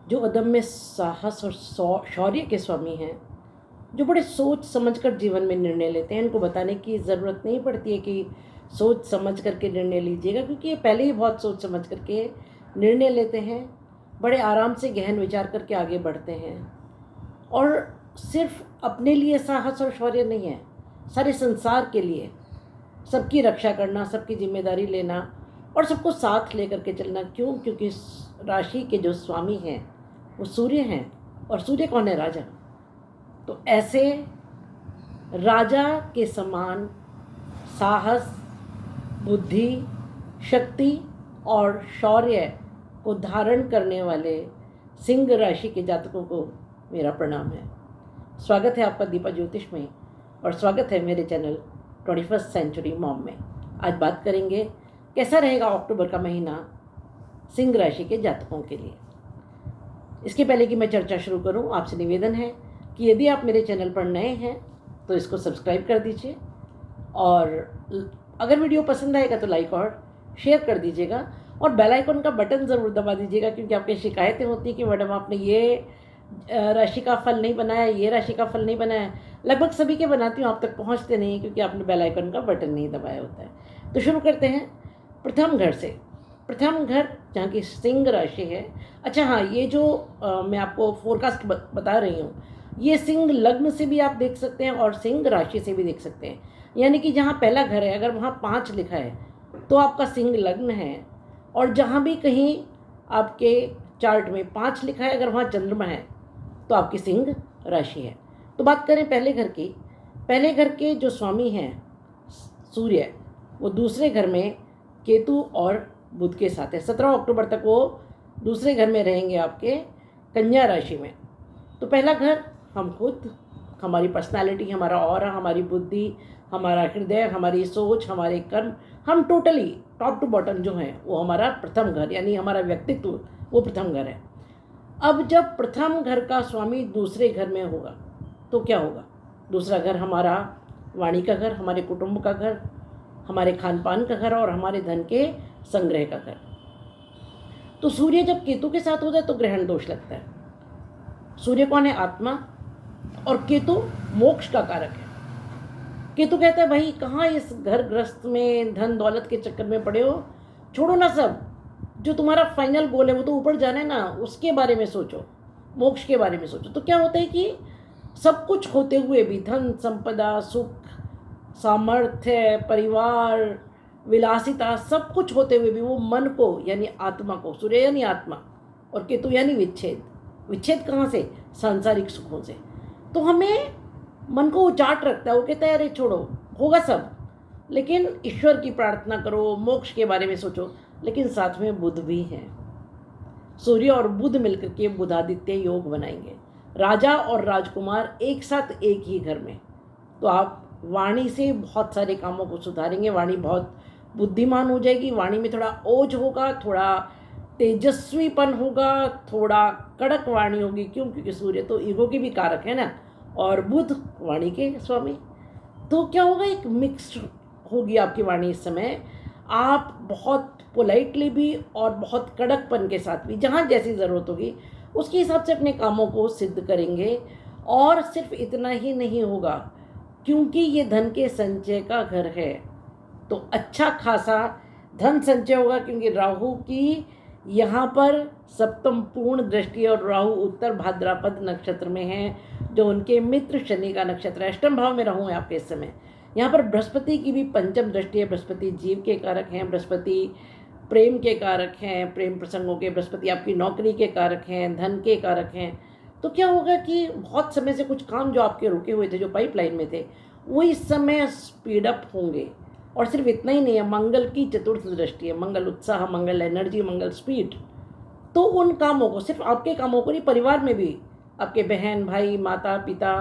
जो अदम्य साहस और शौर्य के स्वामी हैं, जो बड़े सोच समझकर जीवन में निर्णय लेते हैं। इनको बताने की ज़रूरत नहीं पड़ती है कि सोच समझ करके निर्णय लीजिएगा, क्योंकि ये पहले ही बहुत सोच समझ करके निर्णय लेते हैं। बड़े आराम से गहन विचार करके आगे बढ़ते हैं। और सिर्फ अपने लिए साहस और शौर्य नहीं है, सारे संसार के लिए सबकी रक्षा करना, सबकी जिम्मेदारी लेना और सबको साथ लेकर के चलना। क्यों? क्योंकि राशि के जो स्वामी हैं वो सूर्य हैं, और सूर्य कौन है? राजा। तो ऐसे राजा के समान साहस, बुद्धि, शक्ति और शौर्य को धारण करने वाले सिंह राशि के जातकों को मेरा प्रणाम है। स्वागत है आपका दीपा ज्योतिष में, और स्वागत है मेरे चैनल 21st सेंचुरी मॉम में। आज बात करेंगे कैसा रहेगा अक्टूबर का महीना सिंह राशि के जातकों के लिए। इसके पहले कि मैं चर्चा शुरू करूं, आपसे निवेदन है कि यदि आप मेरे चैनल पर नए हैं तो इसको सब्सक्राइब कर दीजिए, और अगर वीडियो पसंद आएगा तो लाइक और शेयर कर दीजिएगा, और बेल आइकन का बटन ज़रूर दबा दीजिएगा, क्योंकि आपकी शिकायतें होती हैं कि मैडम आपने ये राशि का फल नहीं बनाया, ये राशि का फल नहीं बनाया। लगभग सभी के बनाती हूँ, आप तक पहुँचते नहीं क्योंकि आपने बेल आइकन का बटन नहीं दबाया होता है। तो शुरू करते हैं प्रथम घर से। प्रथम घर जहाँ की सिंह राशि है। अच्छा हाँ, ये जो मैं आपको फोरकास्ट बता रही हूँ, ये सिंह लग्न से भी आप देख सकते हैं और सिंह राशि से भी देख सकते हैं। यानी कि जहाँ पहला घर है, अगर वहाँ 5 लिखा है तो आपका सिंह लग्न है, और जहाँ भी कहीं आपके चार्ट में 5 लिखा है, अगर वहाँ चंद्रमा है तो आपकी सिंह राशि है। तो बात करें पहले घर की। पहले घर के जो स्वामी हैं सूर्य, वो दूसरे घर में केतु और बुध के साथ है। 17 अक्टूबर तक वो दूसरे घर में रहेंगे आपके कन्या राशि में। तो पहला घर हम खुद, हमारी पर्सनालिटी, हमारा ऑरा, हमारी बुद्धि, हमारा हृदय, हमारी सोच, हमारे कर्म, हम टोटली टॉप टू बॉटम जो है वो हमारा प्रथम घर, यानी हमारा व्यक्तित्व, वो प्रथम घर है। अब जब प्रथम घर का स्वामी दूसरे घर में होगा तो क्या होगा? दूसरा घर हमारा वाणी का घर, हमारे कुटुंब का घर, हमारे खान पान का घर और हमारे धन के संग्रह का घर। तो सूर्य जब केतु के साथ होता है तो ग्रहण दोष लगता है। सूर्य कौन है? आत्मा, और केतु मोक्ष का कारक है। केतु कहता है भाई कहाँ इस घर ग्रस्त में धन दौलत के चक्कर में पड़े हो, छोड़ो ना सब, जो तुम्हारा फाइनल गोल है वो तो ऊपर जाना है ना, उसके बारे में सोचो, मोक्ष के बारे में सोचो। तो क्या होता है कि सब कुछ होते हुए भी, धन संपदा, सुख, सामर्थ्य, परिवार, विलासिता, सब कुछ होते हुए भी वो मन को, यानी आत्मा को, सूर्य यानी आत्मा और केतु यानी विच्छेद। विच्छेद कहाँ से? सांसारिक सुखों से। तो हमें मन को उचाट रखता है, वो कहता है अरे छोड़ो, होगा सब, लेकिन ईश्वर की प्रार्थना करो, मोक्ष के बारे में सोचो। लेकिन साथ में बुध भी हैं। सूर्य और बुध मिलकर के बुधादित्य योग बनाएंगे, राजा और राजकुमार एक साथ एक ही घर में। तो आप वाणी से बहुत सारे कामों को सुधारेंगे, वाणी बहुत बुद्धिमान हो जाएगी, वाणी में थोड़ा ओज होगा, थोड़ा तेजस्वीपन होगा, थोड़ा कड़क वाणी होगी। क्यों? क्योंकि सूर्य तो ईगो के भी कारक है ना, और बुध वाणी के स्वामी। तो क्या होगा? एक मिक्स होगी आपकी वाणी इस समय। आप बहुत पोलाइटली भी और बहुत कड़कपन के साथ भी, जहाँ जैसी ज़रूरत होगी उसके हिसाब से अपने कामों को सिद्ध करेंगे। और सिर्फ इतना ही नहीं होगा, क्योंकि ये धन के संचय का घर है तो अच्छा खासा धन संचय होगा, क्योंकि राहु की यहाँ पर सप्तम पूर्ण दृष्टि, और राहु उत्तर भाद्रपद नक्षत्र में है, जो उनके मित्र शनि का नक्षत्र है। अष्टम भाव में राहु है आपके इस समय। यहाँ पर बृहस्पति की भी पंचम दृष्टि है। बृहस्पति जीव के कारक हैं, बृहस्पति प्रेम के कारक हैं, प्रेम प्रसंगों के, बृहस्पति आपकी नौकरी के कारक हैं, धन के कारक हैं। तो क्या होगा कि बहुत समय से कुछ काम जो आपके रुके हुए थे, जो पाइपलाइन में थे, वो इस समय स्पीड अप होंगे। और सिर्फ इतना ही नहीं है, मंगल की चतुर्थ दृष्टि है, मंगल उत्साह, मंगल एनर्जी, मंगल स्पीड। तो उन कामों को, सिर्फ आपके कामों को नहीं, परिवार में भी आपके बहन भाई, माता पिता,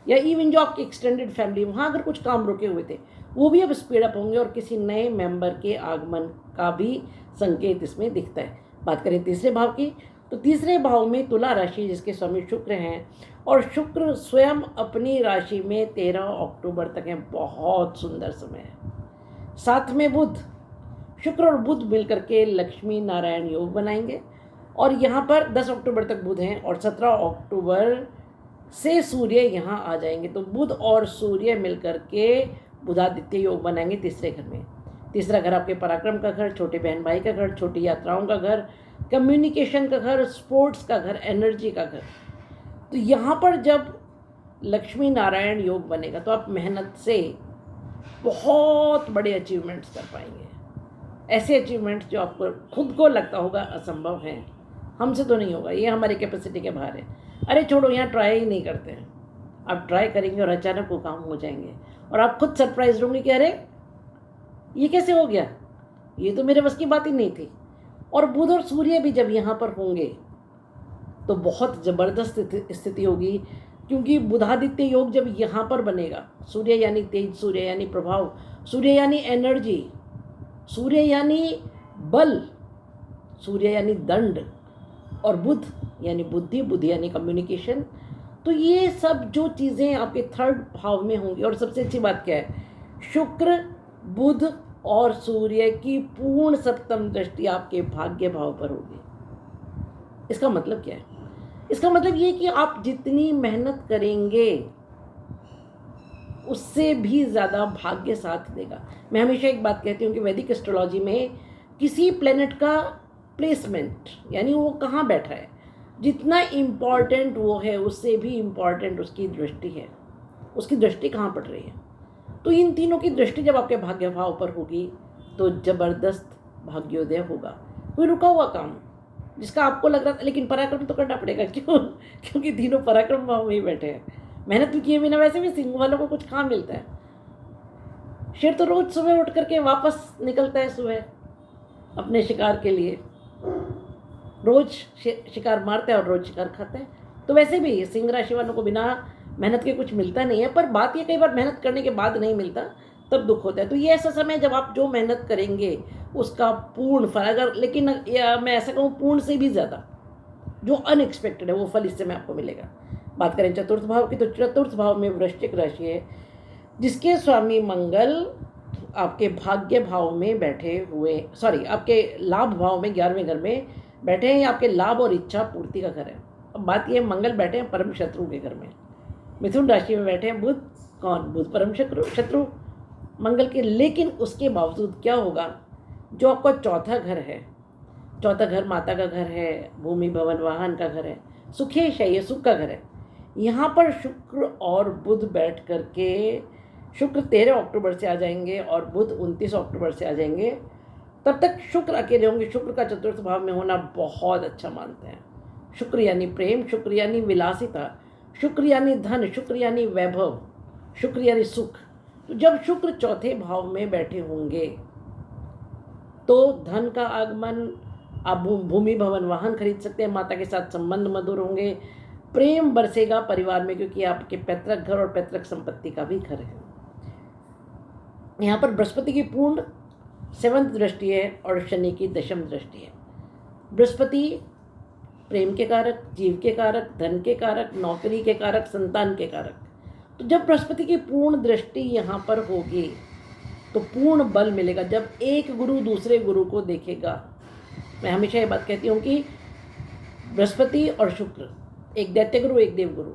या इवन जो आपकी एक्सटेंडेड फैमिली, वहाँ अगर कुछ काम रुके हुए थे वो भी अब स्पीड अप होंगे, और किसी नए मेंबर के आगमन का भी संकेत इसमें दिखता है। बात करें तीसरे भाव की, तो तीसरे भाव में तुला राशि, जिसके स्वामी शुक्र हैं, और शुक्र स्वयं अपनी राशि में 13 अक्टूबर तक है। बहुत सुंदर समय है। साथ में बुध, शुक्र और बुध मिलकर के लक्ष्मी नारायण योग बनाएंगे, और यहाँ पर 10 अक्टूबर तक बुध हैं और 17 अक्टूबर से सूर्य यहाँ आ जाएंगे। तो बुध और सूर्य मिलकर के बुधादित्य योग बनाएंगे तीसरे घर में। तीसरा घर आपके पराक्रम का घर, छोटे बहन भाई का घर, छोटी यात्राओं का घर, कम्युनिकेशन का घर, स्पोर्ट्स का घर, एनर्जी का घर। तो यहाँ पर जब लक्ष्मी नारायण योग बनेगा तो आप मेहनत से बहुत बड़े अचीवमेंट्स कर पाएंगे। ऐसे अचीवमेंट्स जो आपको खुद को लगता होगा असंभव हैं, हमसे तो नहीं होगा, ये हमारी कैपेसिटी के बाहर है। अरे छोड़ो, यहाँ ट्राई ही नहीं करते हैं। आप ट्राई करेंगे और अचानक वो काम हो जाएंगे और आप खुद सरप्राइज होंगे कि अरे ये कैसे हो गया, ये तो मेरे बस की बात ही नहीं थी। और बुध और सूर्य भी जब यहाँ पर होंगे तो बहुत ज़बरदस्त स्थिति होगी, क्योंकि बुधादित्य योग जब यहाँ पर बनेगा, सूर्य यानी तेज, सूर्य यानी प्रभाव, सूर्य यानी एनर्जी, सूर्य यानी बल, सूर्य यानी दंड, और बुध यानी बुद्धि, बुद्धि यानी कम्युनिकेशन। तो ये सब जो चीज़ें आपके थर्ड भाव में होंगी। और सबसे अच्छी बात क्या है, शुक्र, बुध और सूर्य की पूर्ण सप्तम दृष्टि आपके भाग्य भाव पर होगी। इसका मतलब क्या है? इसका मतलब ये कि आप जितनी मेहनत करेंगे उससे भी ज़्यादा भाग्य साथ देगा। मैं हमेशा एक बात कहती हूँ कि वैदिक एस्ट्रोलॉजी में किसी प्लेनेट का प्लेसमेंट, यानी वो कहाँ बैठा है, जितना इम्पॉर्टेंट वो है उससे भी इम्पॉर्टेंट उसकी दृष्टि है, उसकी दृष्टि कहाँ पड़ रही है। तो इन तीनों की दृष्टि जब आपके भाग्य भाव पर होगी तो ज़बरदस्त भाग्योदय होगा। कोई रुका हुआ काम जिसका आपको लग रहा था लेकिन पराक्रम तो करना पड़ेगा, क्यों? क्योंकि तीनों पराक्रम भाव में ही बैठे हैं। मेहनत भी किए बिना वैसे भी सिंह वालों को कुछ काम मिलता है। शेर तो रोज सुबह उठ करके वापस निकलता है सुबह अपने शिकार के लिए, रोज शिकार मारते हैं और रोज शिकार खाते हैं। तो वैसे भी सिंह राशि वालों को बिना मेहनत के कुछ मिलता नहीं है। पर बात ये कई बार मेहनत करने के बाद नहीं मिलता, तब दुख होता है। तो ये ऐसा समय जब आप जो मेहनत करेंगे उसका पूर्ण फल, अगर लेकिन मैं ऐसा कहूँ पूर्ण से भी ज़्यादा जो अनएक्सपेक्टेड है वो फल इस समय आपको मिलेगा। बात करें चतुर्थ भाव की, तो चतुर्थ भाव में वृश्चिक राशि है जिसके स्वामी मंगल आपके भाग्य भाव में बैठे हुए, आपके लाभ भाव में 11वें घर में बैठे हैं। आपके लाभ और इच्छा पूर्ति का घर है। अब बात यह, मंगल बैठे हैं परम शत्रु के घर में, मिथुन राशि में बैठे हैं बुध। कौन? बुध परम शत्रु मंगल के। लेकिन उसके बावजूद क्या होगा, जो आपका चौथा घर है, चौथा घर माता का घर है, भूमि भवन वाहन का घर है, सुखेश है, ये सुख का घर है। यहाँ पर शुक्र और बुध बैठ करके, शुक्र 13 अक्टूबर से आ जाएंगे और बुध 29 अक्टूबर से आ जाएंगे। तब तक शुक्र अकेले होंगे। शुक्र का चतुर्थ भाव में होना बहुत अच्छा मानते हैं। शुक्र यानी प्रेम, शुक्र यानी विलासिता, शुक्र यानी धन, शुक्र यानी वैभव, शुक्र यानी सुख। तो जब शुक्र चौथे भाव में बैठे होंगे तो धन का आगमन, आप भूमि भवन वाहन खरीद सकते हैं, माता के साथ संबंध मधुर होंगे, प्रेम बरसेगा परिवार में, क्योंकि आपके पैतृक घर और पैतृक संपत्ति का भी घर है। यहाँ पर बृहस्पति की पूर्ण 7th दृष्टि है और शनि की 10th दृष्टि है। बृहस्पति प्रेम के कारक, जीव के कारक, धन के कारक, नौकरी के कारक, संतान के कारक। तो जब बृहस्पति की पूर्ण दृष्टि यहाँ पर होगी तो पूर्ण बल मिलेगा। जब एक गुरु दूसरे गुरु को देखेगा, मैं हमेशा ये बात कहती हूँ कि बृहस्पति और शुक्र, एक दैत्य गुरु एक देव गुरु,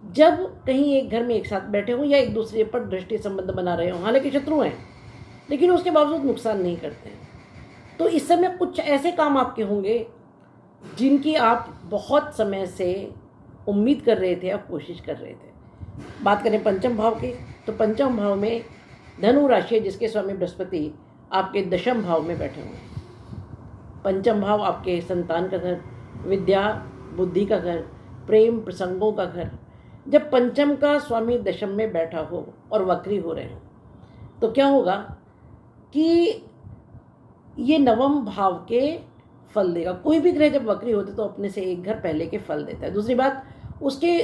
जब कहीं एक घर में एक साथ बैठे हों या एक दूसरे पर दृष्टि संबंध बना रहे हों, हालांकि शत्रु हैं लेकिन उसके बावजूद नुकसान नहीं करते हैं, तो इस समय कुछ ऐसे काम आपके होंगे जिनकी आप बहुत समय से उम्मीद कर रहे थे, आप कोशिश कर रहे थे। बात करें पंचम भाव की, तो पंचम भाव में धनु राशि है जिसके स्वामी बृहस्पति आपके 10th भाव में बैठे हुए हैं। पंचम भाव आपके संतान का घर, विद्या बुद्धि का घर, प्रेम प्रसंगों का घर। जब पंचम का स्वामी 10th में बैठा हो और वक्री हो रहे हैं तो क्या होगा कि ये 9वें भाव के फल देगा। कोई भी ग्रह जब वक्री होते तो अपने से एक घर पहले के फल देता है। दूसरी बात, उसके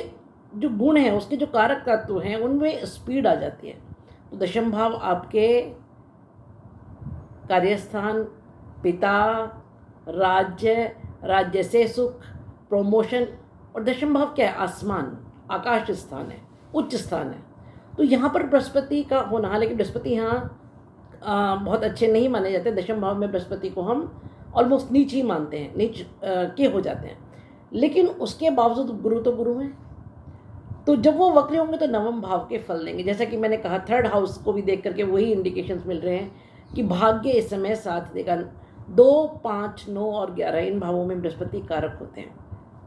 जो गुण हैं, उसके जो कारक तत्व हैं, उनमें स्पीड आ जाती है। तो 10th भाव आपके कार्यस्थान, पिता, राज्य, राज्य से सुख, प्रमोशन। और 10th भाव क्या है? आसमान, आकाश स्थान है, उच्च स्थान है। तो यहाँ पर बृहस्पति का होना, हालांकि बृहस्पति यहाँ बहुत अच्छे नहीं माने जाते। 10th भाव में बृहस्पति को हम ऑलमोस्ट नीच ही मानते हैं, नीच के हो जाते हैं। लेकिन उसके बावजूद गुरु तो गुरु हैं। तो जब वो वक्री होंगे तो नवम भाव के फल देंगे। जैसा कि मैंने कहा, थर्ड हाउस को भी देख करके वही इंडिकेशंस मिल रहे हैं कि भाग्य इस समय साथ देगा। 2, 5, 9 और 11 इन भावों में बृहस्पति कारक होते हैं,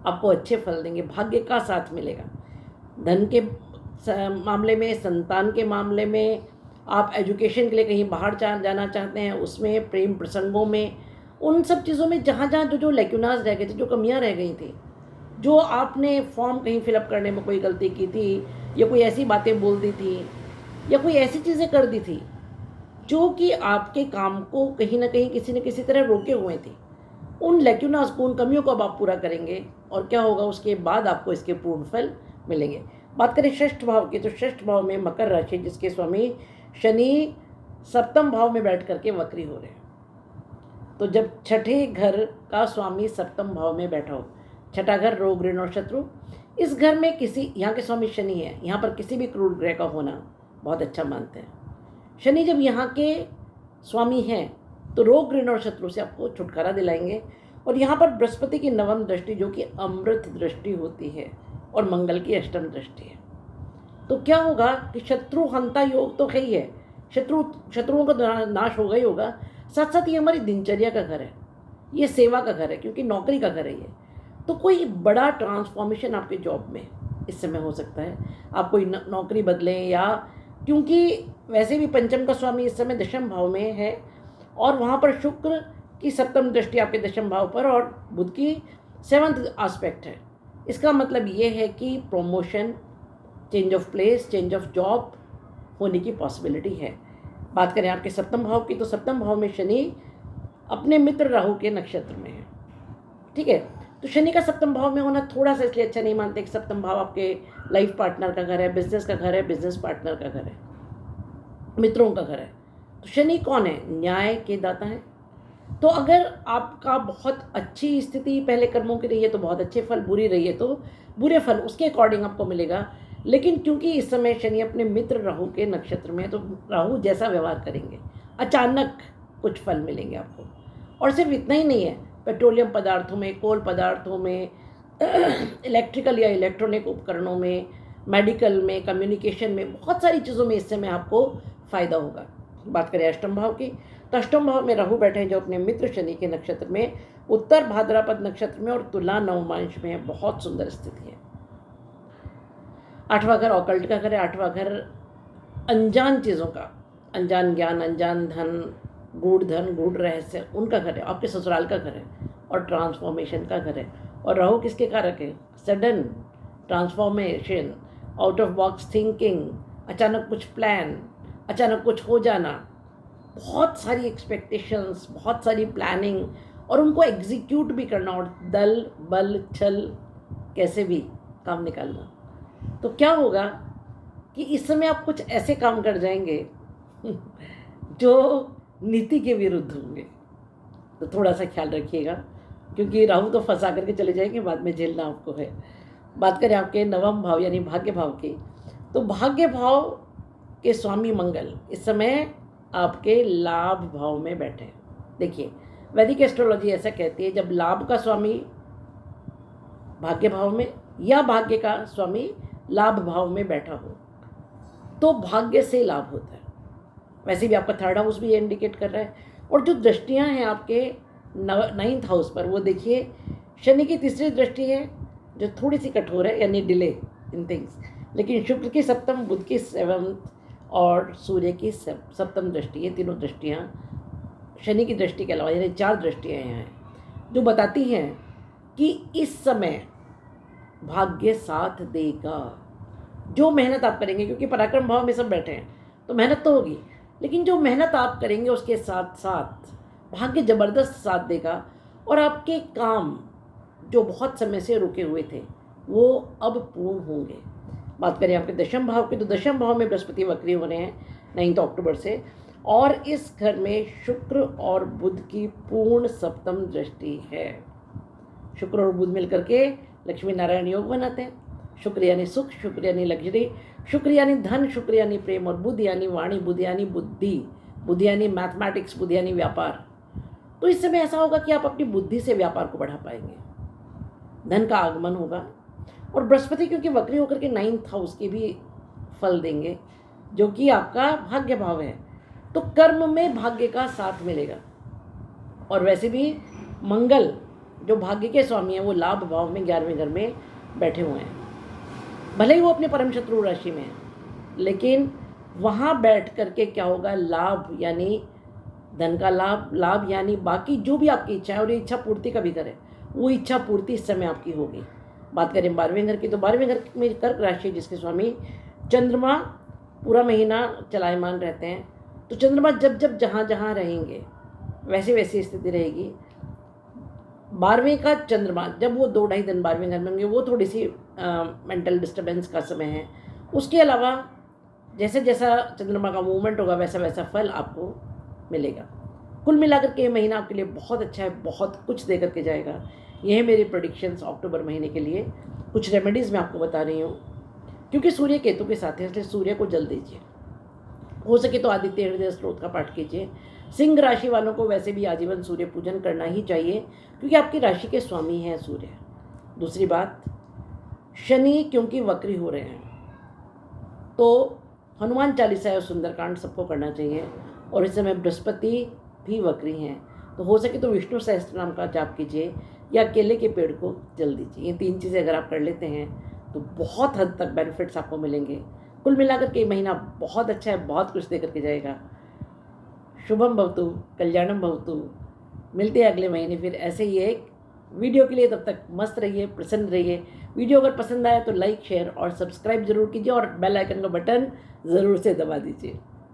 आपको अच्छे फल देंगे, भाग्य का साथ मिलेगा। धन के मामले में, संतान के मामले में, आप एजुकेशन के लिए कहीं बाहर जाना चाहते हैं उसमें, प्रेम प्रसंगों में, उन सब चीज़ों में जहाँ जहाँ जो लैक्यूनाज रह गए थे, जो कमियाँ रह गई थी, जो आपने फॉर्म कहीं फिलअप करने में कोई गलती की थी, या कोई ऐसी बातें बोल दी थी, या कोई ऐसी चीज़ें कर दी थी जो कि आपके काम को कहीं ना कहीं किसी न किसी तरह रोके हुए थे, उन लैक्यूनास को, उन कमियों को अब आप पूरा करेंगे और क्या होगा, उसके बाद आपको इसके पूर्ण फल मिलेंगे। बात करें षष्ठ भाव की, तो षष्ठ भाव में मकर राशि, जिसके स्वामी शनि सप्तम भाव में बैठ करके वक्री हो रहे हैं। तो जब छठे घर का स्वामी सप्तम भाव में बैठा हो, छठा घर रोग ऋण और शत्रु, इस घर में किसी, यहाँ के स्वामी शनि है, यहाँ पर किसी भी क्रूर ग्रह का होना बहुत अच्छा मानते हैं। शनि जब यहाँ के स्वामी हैं तो रोग ऋण और शत्रु से आपको छुटकारा दिलाएंगे। और यहाँ पर बृहस्पति की नवम दृष्टि जो कि अमृत दृष्टि होती है और मंगल की अष्टम दृष्टि है, तो क्या होगा कि शत्रु हंता योग तो है ही है, शत्रुओं का नाश होगा ही होगा, साथ साथ ये हमारी दिनचर्या का घर है, ये सेवा का घर है, क्योंकि नौकरी का घर है ये। तो कोई बड़ा ट्रांसफॉर्मेशन आपके जॉब में इस समय हो सकता है, आप कोई नौकरी बदलें, या क्योंकि वैसे भी पंचम का स्वामी इस समय दशम भाव में है और वहाँ पर शुक्र की सप्तम दृष्टि आपके दशम भाव पर और बुध की 7th एस्पेक्ट है। इसका मतलब ये है कि promotion, change of place, change of job होने की पॉसिबिलिटी है। बात करें आपके सप्तम भाव की, तो सप्तम भाव में शनि अपने मित्र राहु के नक्षत्र में है, ठीक है। तो शनि का सप्तम भाव में होना थोड़ा सा इसलिए अच्छा नहीं मानते कि सप्तम भाव आपके लाइफ पार्टनर का घर है, बिजनेस का घर है, बिजनेस पार्टनर का घर है, मित्रों का घर है। तो शनि कौन है? न्याय के दाता है। तो अगर आपका बहुत अच्छी स्थिति पहले कर्मों की रही है तो बहुत अच्छे फल, बुरी रही है तो बुरे फल उसके अकॉर्डिंग आपको मिलेगा। लेकिन क्योंकि इस समय शनि अपने मित्र राहु के नक्षत्र में है तो राहु जैसा व्यवहार करेंगे, अचानक कुछ फल मिलेंगे आपको। और सिर्फ इतना ही नहीं है, पेट्रोलियम पदार्थों में, कोल पदार्थों में, इलेक्ट्रिकल या इलेक्ट्रॉनिक उपकरणों में, मेडिकल में, कम्युनिकेशन में, बहुत सारी चीज़ों में इस समय आपको फ़ायदा होगा। बात करें अष्टम भाव की, तो अष्टम भाव में राहु बैठे हैं जो अपने मित्र शनि के नक्षत्र में, उत्तर भाद्रपद नक्षत्र में और तुला नवमांश में है। बहुत सुंदर स्थिति है। 8वां घर ऑकल्ट का घर है। 8वां घर अनजान चीज़ों का, अनजान ज्ञान, अनजान धन, गूढ़ धन, गूढ़ रहस्य, उनका घर है। आपके ससुराल का घर है और ट्रांसफॉर्मेशन का घर है। और राहु किसके कारक है? Sudden transformation, out of box thinking, अचानक कुछ प्लान, अचानक कुछ हो जाना, बहुत सारी एक्सपेक्टेशंस, बहुत सारी प्लानिंग और उनको एग्जीक्यूट भी करना, और दल बल छल कैसे भी काम निकालना। तो क्या होगा कि इस समय आप कुछ ऐसे काम कर जाएंगे जो नीति के विरुद्ध होंगे, तो थोड़ा सा ख्याल रखिएगा, क्योंकि राहु तो फंसा करके चले जाएंगे, बाद में झेलना आपको है। बात करें आपके नवम भाव यानी भाग्य भाव की, तो भाग्य भाव के स्वामी मंगल इस समय आपके लाभ भाव में बैठे हैं। देखिए, वैदिक एस्ट्रोलॉजी ऐसा कहती है, जब लाभ का स्वामी भाग्य भाव में या भाग्य का स्वामी लाभ भाव में बैठा हो तो भाग्य से लाभ होता है। वैसे भी आपका थर्ड हाउस भी ये इंडिकेट कर रहा है। और जो दृष्टियां हैं आपके 9th हाउस पर, वो देखिए, शनि की तीसरी दृष्टि है जो थोड़ी सी कठोर है, यानी डिले इन थिंग्स, लेकिन शुक्र की सप्तम, बुध की 7th और सूर्य की सप्तम दृष्टि, ये तीनों दृष्टियाँ शनि की दृष्टि के अलावा यानी 4 दृष्टियाँ यहाँ हैं जो बताती हैं कि इस समय भाग्य साथ देगा। जो मेहनत आप करेंगे, क्योंकि पराक्रम भाव में सब बैठे हैं तो मेहनत तो होगी, लेकिन जो मेहनत आप करेंगे उसके साथ साथ भाग्य ज़बरदस्त साथ देगा और आपके काम जो बहुत समय से रुके हुए थे वो अब पूर्ण होंगे। बात करें आपके दशम भाव की, तो दशम भाव में बृहस्पति वक्री हो रहे हैं 9 अक्टूबर से, और इस घर में शुक्र और बुध की पूर्ण सप्तम दृष्टि है। शुक्र और बुध मिलकर के लक्ष्मी नारायण योग बनाते हैं। शुक्र यानी सुख, शुक्र यानी लग्जरी, शुक्र यानी धन, शुक्र यानी प्रेम, और बुध यानी वाणी, बुध यानी बुद्धि, बुध यानी मैथमेटिक्स, बुध यानी व्यापार। तो इस समय ऐसा होगा कि आप अपनी बुद्धि से व्यापार को बढ़ा पाएंगे, धन का आगमन होगा। और बृहस्पति क्योंकि वक्री होकर के 9th हाउस के भी फल देंगे, जो कि आपका भाग्य भाव है, तो कर्म में भाग्य का साथ मिलेगा। और वैसे भी मंगल जो भाग्य के स्वामी हैं वो लाभ भाव में 11वें घर में बैठे हुए हैं, भले ही वो अपने परम शत्रु राशि में है, लेकिन वहाँ बैठ करके क्या होगा, लाभ यानी धन का लाभ यानी बाकी जो भी आपकी इच्छा है, और ये इच्छा पूर्ति का भी घर है, वो इच्छा पूर्ति इस समय आपकी होगी। बात करें 12वें घर की, तो 12वें घर में कर्क राशि जिसके स्वामी चंद्रमा पूरा महीना चलायमान रहते हैं, तो चंद्रमा जब जब जहाँ जहाँ रहेंगे वैसे वैसी स्थिति रहेगी। 12वें का चंद्रमा जब वो 2-2.5 दिन 12वें घर में होंगे, वो थोड़ी सी मेंटल डिस्टर्बेंस का समय है। उसके अलावा जैसे जैसा चंद्रमा का मूवमेंट होगा वैसा वैसा फल आपको मिलेगा। कुल मिलाकर के ये महीना आपके लिए बहुत अच्छा है, बहुत कुछ दे करके जाएगा। यह है मेरी प्रेडिक्शंस अक्टूबर महीने के लिए। कुछ रेमेडीज़ मैं आपको बता रही हूँ, क्योंकि सूर्य केतु के साथ है, इसलिए सूर्य को जल दीजिए। हो सके तो आदित्य हृदय स्त्रोत का पाठ कीजिए। सिंह राशि वालों को वैसे भी आजीवन सूर्य पूजन करना ही चाहिए, क्योंकि आपकी राशि के स्वामी हैं सूर्य। दूसरी बात, शनि क्योंकि वक्री हो रहे हैं, तो हनुमान चालीसा और सुंदरकांड सबको करना चाहिए। और इस समय बृहस्पति भी वक्री हैं, तो हो सके तो विष्णु सहस्त्र नाम का जाप कीजिए या केले के पेड़ को जल दीजिए। ये 3 चीज़ें अगर आप कर लेते हैं तो बहुत हद तक बेनिफिट्स आपको मिलेंगे। कुल मिलाकर के महीना बहुत अच्छा है, बहुत कुछ दे करके जाएगा। शुभम भवतु, कल्याणम भवतु। मिलते हैं अगले महीने फिर ऐसे ही एक वीडियो के लिए। तब तक मस्त रहिए, प्रसन्न रहिए। वीडियो अगर पसंद आया तो लाइक, शेयर और सब्सक्राइब जरूर कीजिए, और बेल आइकन का बटन ज़रूर से दबा दीजिए।